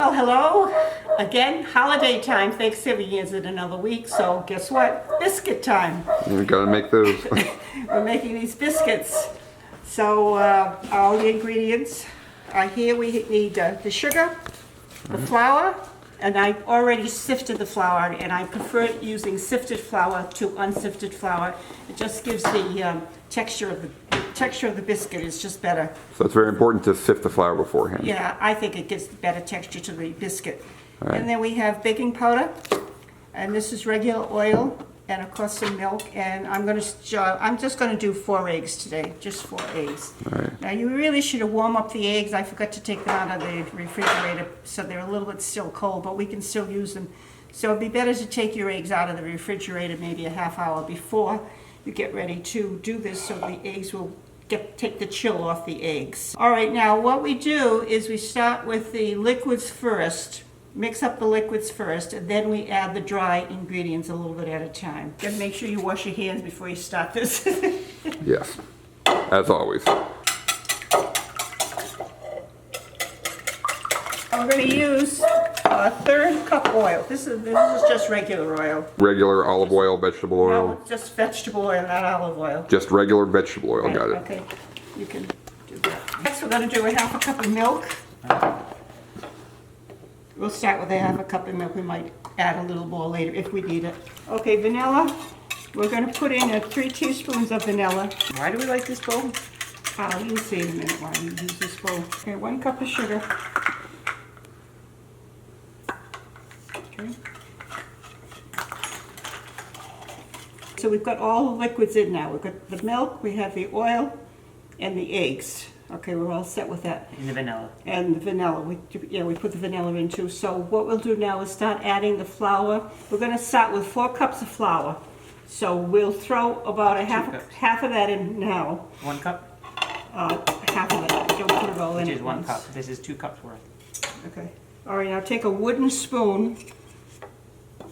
Well, hello again. Holiday time. Thanksgiving is in another week, so guess what? Biscuit time. You gotta make those. We're making these biscuits. So all the ingredients are here. We need the sugar, the flour, and I already sifted the flour, and I prefer using sifted flour to unsifted flour. It just gives the texture of the biscuit is just better. So it's very important to sift the flour beforehand. Yeah, I think it gives better texture to the biscuit. All right. And then we have baking powder, and this is regular oil, and of course some milk. And I'm just gonna do 4 eggs today, just 4 eggs. All right. Now you really should have warmed up the eggs. I forgot to take them out of the refrigerator, so they're a little bit still cold, but we can still use them. So it'd be better to take your eggs out of the refrigerator maybe a half hour before you get ready to do this, so the eggs will take the chill off the eggs. All right, now what we do is we start with the liquids first, mix up the liquids first, and then we add the dry ingredients a little bit at a time. Gotta make sure you wash your hands before you start this. Yes, as always. We're gonna use a 1/3 cup oil. This is just regular oil. Regular olive oil, vegetable oil. No, just vegetable oil, not olive oil. Just regular vegetable oil, Right, got it. Okay, you can do that. Next, we're gonna do a 1/2 cup of milk. We'll start with a 1/2 cup of milk. We might add a little more later if we need it. Okay, vanilla. We're gonna put in 3 teaspoons of vanilla. Why do we like this bowl? You'll see in a minute why we use this bowl. Okay, 1 cup of sugar. Okay. So we've got all the liquids in now. We've got the milk, we have the oil, and the eggs. Okay, we're all set with that. And the vanilla. And the vanilla, we put the vanilla in too. So what we'll do now is start adding the flour. We're gonna start with 4 cups of flour. So we'll throw about a half of that in now. 1 cup? Half of it, don't put it all in Which at is 1 once. cup. This is 2 cups worth. Okay, all right, now take a wooden spoon.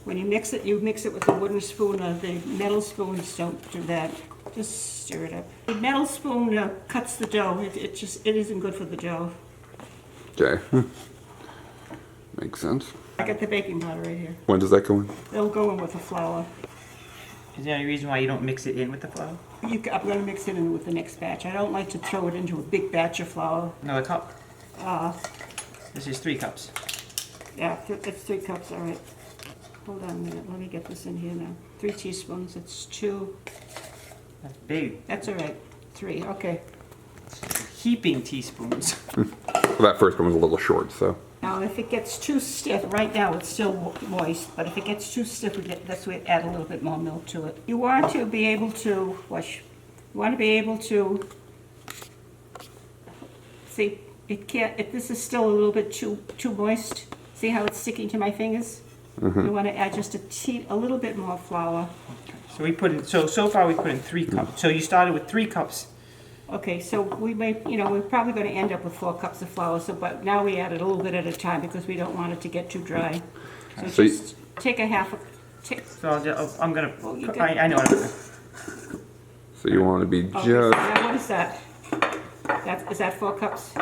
When you mix it with a wooden spoon. The metal spoons don't do that. Just stir it up. The metal spoon cuts the dough. It isn't good for the dough. Okay. Makes sense. I got the baking powder right here. When does that go in? They'll go in with the flour. Is there any reason why you don't mix it in with the flour? I'm going to mix it in with the next batch. I don't like to throw it into a big batch of flour. Another cup? This is 3 cups. Yeah, that's 3 cups, all right. Hold on a minute, let me get this in here now. 3 teaspoons, it's 2. That's big. That's all right, 3, okay. Heaping teaspoons. Well, that first one was a little short, so. Now, if it gets too stiff, right now it's still moist, but if it gets too stiff, that's where we add a little bit more milk to it. You want to be able to, see, if this is still a little bit too moist, see how it's sticking to my fingers? You want to add just a little bit more flour. So we put in, so far we put in 3 cups. So you started with 3 cups. Okay, so we may, we're probably going to end up with 4 cups of flour, but now we add it a little bit at a time because we don't want it to get too dry. So just take a half of, So I'm going you to, got- I know what I'm going to. So you want to be okay, just. so now what is that? Is that 4 cups?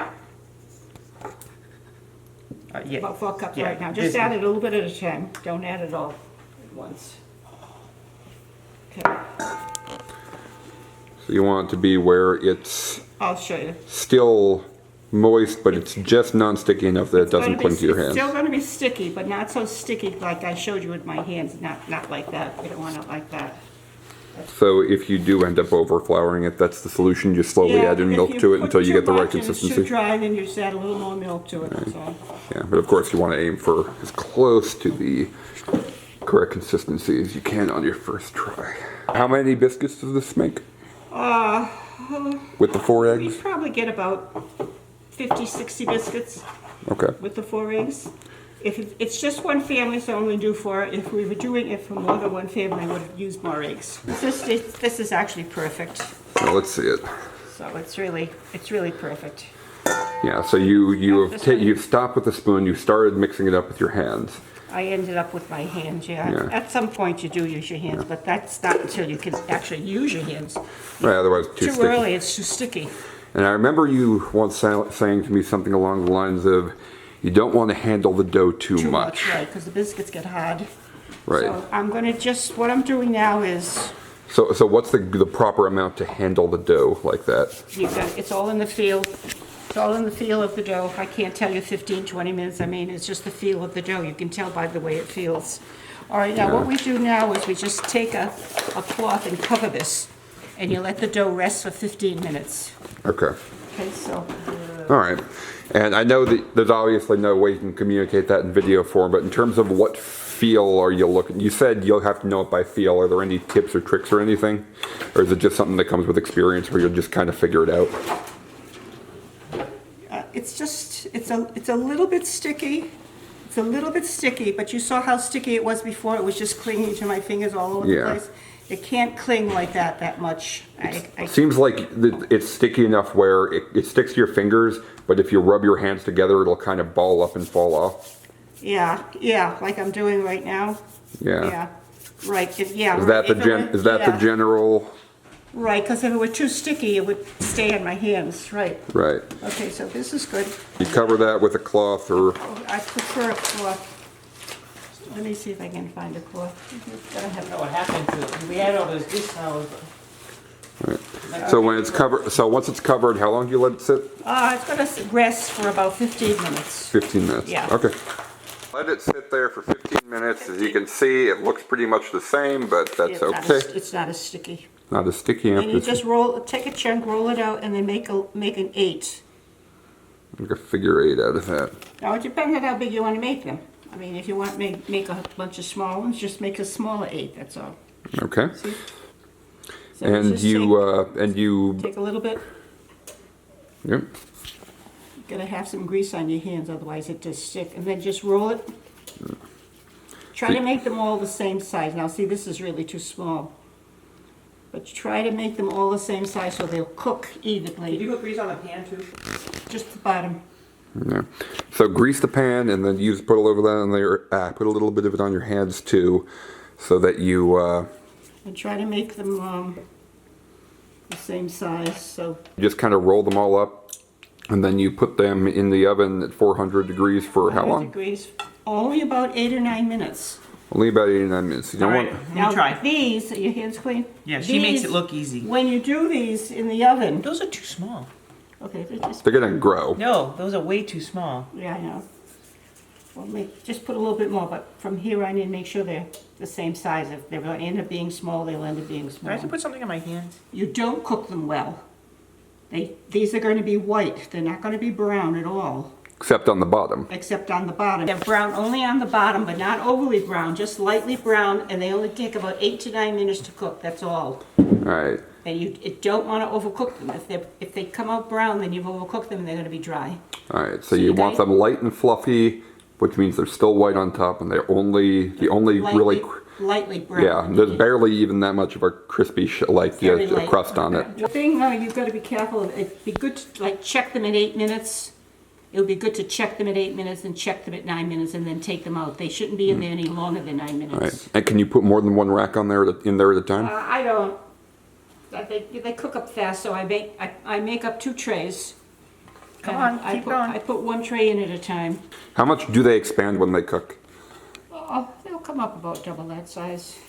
Yeah. About 4 cups Yeah, right now. Just this- add it a little bit at a time. Don't add it all at once. Okay, So you want it to be where it's I'll show you. still moist, but it's just non-sticky enough that it doesn't cling to your It's hands. still going to be sticky, but not so sticky like I showed you with my hands. Not like that. We don't want it like that. So if you do end up over flouring it, that's the solution. You slowly add in if milk you to it put until you too get the right much and it's consistency. too dry, then you just add a little more milk to it. That's all. Yeah, but of course you want to aim for as close to the correct consistency as you can on your first try. How many biscuits does this make? With the 4 We eggs? probably get about 50, 60 biscuits Okay. with the 4 eggs. If it's just one family, so I only do 4. If we were doing it for more than one family, I would have used more eggs. This is actually perfect. So let's see it. So it's really perfect. Yeah, so you've stopped with the spoon, you started mixing it up with your hands. I ended up with my hands, yeah. Yeah. At some point you do use your hands, but that's not until you can actually use your hands. Right, otherwise too Too sticky. early, it's too sticky. And I remember you once saying to me something along the lines of, You don't want to handle the dough too much. Right, because the biscuits get hard. Right. So I'm gonna just, what I'm doing now is, So what's the proper amount to handle the dough like that? it's all in the feel. It's all in the feel of the dough. I can't tell you 15, 20 minutes. I mean, it's just the feel of the dough. You can tell by the way it feels. All right, now what we do now is we just take a cloth and cover this, and you let the dough rest for 15 minutes. Okay. Okay, so, All right. And I know that there's obviously no way you can communicate that in video form, but in terms of what feel are you looking? You said you'll have to know it by feel. Are there any tips or tricks or anything? Or is it just something that comes with experience where you'll just kind of figure it out? it's just, it's a little bit sticky. It's a little bit sticky, but you saw how sticky it was before. It was just clinging to my fingers all over the place. It can't cling like that much. Seems like it's sticky enough where it sticks to your fingers, but if you rub your hands together, it'll kind of ball up and fall off. Yeah, like I'm doing right now. Yeah. Right, yeah. Is that the general? Right, because if it were too sticky, it would stay on my hands, right. Right. Okay, so this is good. You cover that with a cloth or? I prefer a cloth. Let me see if I can find a cloth. I don't know what happened to it. We had all those dish towels. Right. So when it's covered, so once it's covered, how long do you let it sit? It's going to rest for about 15 minutes. 15 minutes. Yeah. Okay. Let it sit there for 15 minutes. As you can see, it looks pretty much the same, but that's okay. It's not as sticky. Not as sticky. And you just take a chunk, roll it out, and then make an 8. Make a figure 8 out of that. Now it depends on how big you want to make them. I mean, if you want to make a bunch of small ones, just make a smaller 8. That's all. Okay. See? So And just you take a little bit. Yep. You gotta have some grease on your hands, otherwise it just stick. And then just roll it. Try to make them all the same size. Now, see, this is really too small. But try to make them all the same size so they'll cook evenly. Did you put grease on the pan too? Just the bottom. Yeah. So grease the pan and then put a little bit on there. Put a little bit of it on your hands too, so that you. And try to make them the same size. So just kind of roll them all up, and then you put them in the oven at 400 degrees for how 400 long? degrees. Only about 8 or 9 minutes. Only about 8 or 9 minutes. You don't All right, want. let me try. These, are your hands clean? Yeah, she makes These, it look easy. When you do these in the oven. Those are too small. Okay, they're just. They're gonna grow. No, those are way too small. Yeah, I know. Well, just put a little bit more, but from here on in, make sure they're the same size. If they end up being small, they'll end up being Do I small. have to put something on my hands? You don't cook them well. These are going to be white. They're not going to be brown at all, Except on the bottom. except on the bottom. They're brown only on the bottom, but not overly brown, just lightly brown, and they only take about 8 to 9 minutes to cook. That's all. All right. And you don't want to overcook them. If they come out brown, then you've overcooked them and they're going to be dry. All right. So you want them light and fluffy, which means they're still white on top, and they're only really. Lightly brown. Yeah, there's barely even that much of a crispy Very light. crust on it. The thing, you've got to be careful. It'd be good to check them at 8 minutes. It would be good to check them at 8 minutes and check them at 9 minutes and then take them out. They shouldn't be in there any longer than 9 minutes. All right. And can you put more than one rack on there in there at a time? I don't. They cook up fast, so I make up 2 trays. Come on, keep going. I put 1 tray in at a time. How much do they expand when they cook? Oh, they'll come up about double that size.